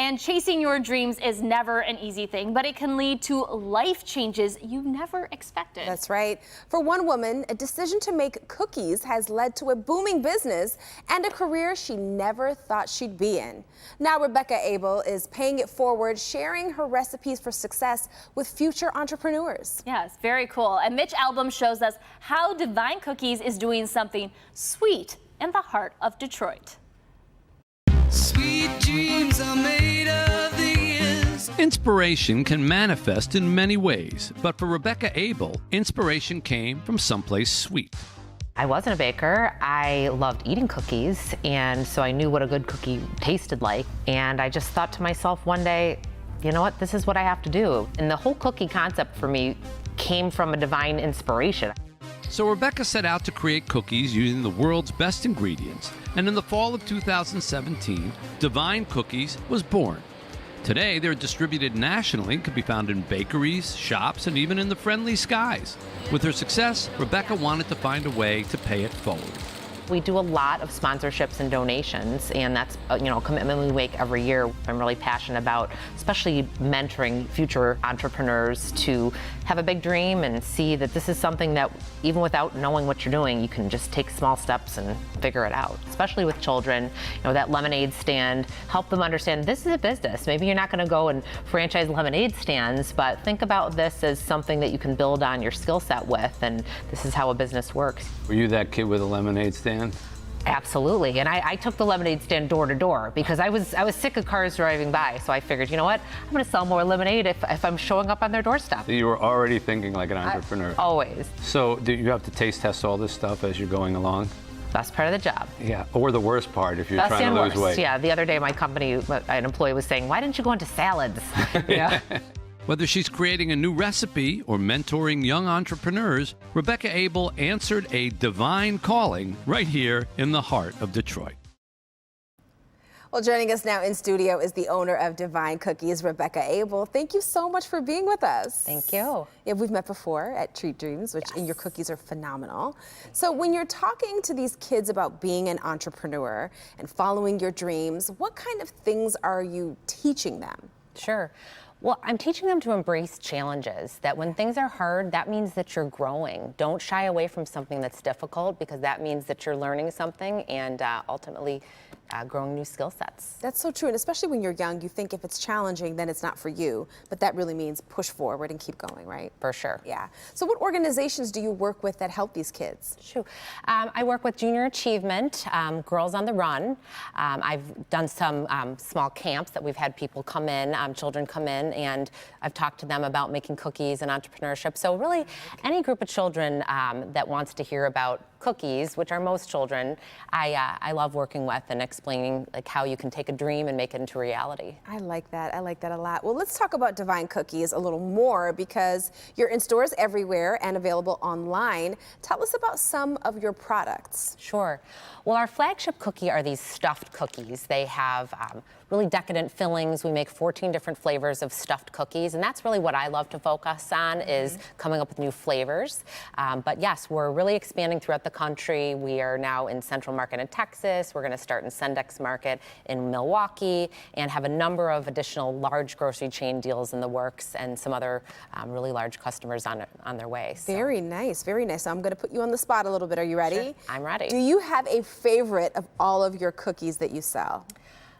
And chasing your dreams is never an easy thing, but it can lead to life changes you never expected. That's right. For one woman, a decision to make cookies has led to a booming business and a career she never thought she'd be in. Now Rebecca Abel is paying it forward, sharing her recipes for success with future entrepreneurs. Yes, very cool. And Mitch Album shows us how DVine Cookies is doing something sweet in the heart of Detroit. Sweet dreams are made of these. Inspiration can manifest in many ways, but for Rebecca Abel, inspiration came from someplace sweet. I wasn't a baker. I loved eating cookies, and so I knew what a good cookie tasted like. And I just thought to myself one day, you know what, this is what I have to do. And the whole cookie concept for me came from a divine inspiration. So Rebecca set out to create cookies using the world's best ingredients, and in the fall of 2017, DVine Cookies was born. Today, they're distributed nationally and can be found in bakeries, shops, and even in the friendly skies. With her success, Rebecca wanted to find a way to pay it forward. We do a lot of sponsorships and donations, and that's a commitment we make every year. I'm really passionate about, especially mentoring future entrepreneurs to have a big dream and see that this is something that even without knowing what you're doing, you can just take small steps and figure it out. Especially with children, that lemonade stand, help them understand this is a business. Maybe you're not going to go and franchise lemonade stands, but think about this as something that you can build on your skill set with, and this is how a business works. Were you that kid with a lemonade stand? Absolutely, and I took the lemonade stand door to door because I was sick of cars driving by, so I figured, you know what, I'm going to sell more lemonade if I'm showing up on their doorstep. So you were already thinking like an entrepreneur. Always. So do you have to taste test all this stuff as you're going along? That's part of the job. Yeah, or the worst part if you're trying to lose weight. Yeah, the other day my company, an employee was saying, why didn't you go into salads? Yeah. Whether she's creating a new recipe or mentoring young entrepreneurs, Rebecca Abel answered a divine calling right here in the heart of Detroit. Well, joining us now in studio is the owner of DVine Cookies, Rebecca Abel. Thank you so much for being with us. Thank you. Yeah, we've met before at Treat Dreams, and your cookies are phenomenal. So when you're talking to these kids about being an entrepreneur and following your dreams, what kind of things are you teaching them? Sure. Well, I'm teaching them to embrace challenges, that when things are hard, that means that you're growing. Don't shy away from something that's difficult, because that means that you're learning something and ultimately growing new skill sets. That's so true, and especially when you're young, you think if it's challenging, then it's not for you. But that really means push forward and keep going, right? For sure. Yeah. So what organizations do you work with that help these kids? Sure. I work with Junior Achievement, Girls on the Run. I've done some small camps that we've had people come in, children come in, and I've talked to them about making cookies and entrepreneurship. So really, any group of children that wants to hear about cookies, which are most children, I love working with and explaining like how you can take a dream and make it into reality. I like that. I like that a lot. Well, let's talk about DVine Cookies a little more, because you're in stores everywhere and available online. Tell us about some of your products. Sure. Well, our flagship cookie are these stuffed cookies. They have really decadent fillings. We make 14 different flavors of stuffed cookies, and that's really what I love to focus on, is coming up with new flavors. But yes, we're really expanding throughout the country. We are now in Central Market in Texas. We're going to start in Sendex Market in Milwaukee, and have a number of additional large grocery chain deals in the works, and some other really large customers on their way. So. Very nice, very nice. So I'm going to put you on the spot a little bit. Are you ready? Sure. I'm ready. Do you have a favorite of all of your cookies that you sell?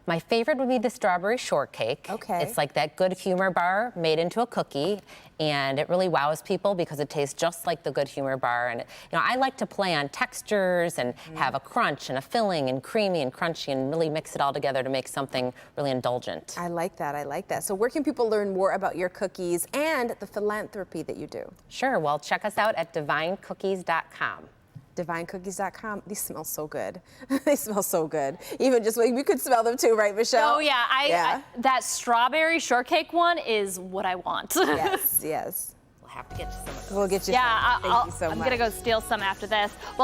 My favorite would be the strawberry shortcake. Okay. It's like that Good Humor bar made into a cookie, and it really wows people because it tastes just like the Good Humor bar. And I like to play on textures and have a crunch and a filling and creamy and crunchy, and really mix it all together to make something really indulgent. I like that. I like that. So where can people learn more about your cookies and the philanthropy that you do? Sure. Well, check us out at DVineCookies.com. DVineCookies.com. These smell so good. They smell so good. Even just, we could smell them too, right, Michelle? Oh yeah, I that strawberry shortcake one is what I want. Yes, yes. We'll have to get you some of those. We'll get you some. Thank you so much. I'm gonna go steal some after this.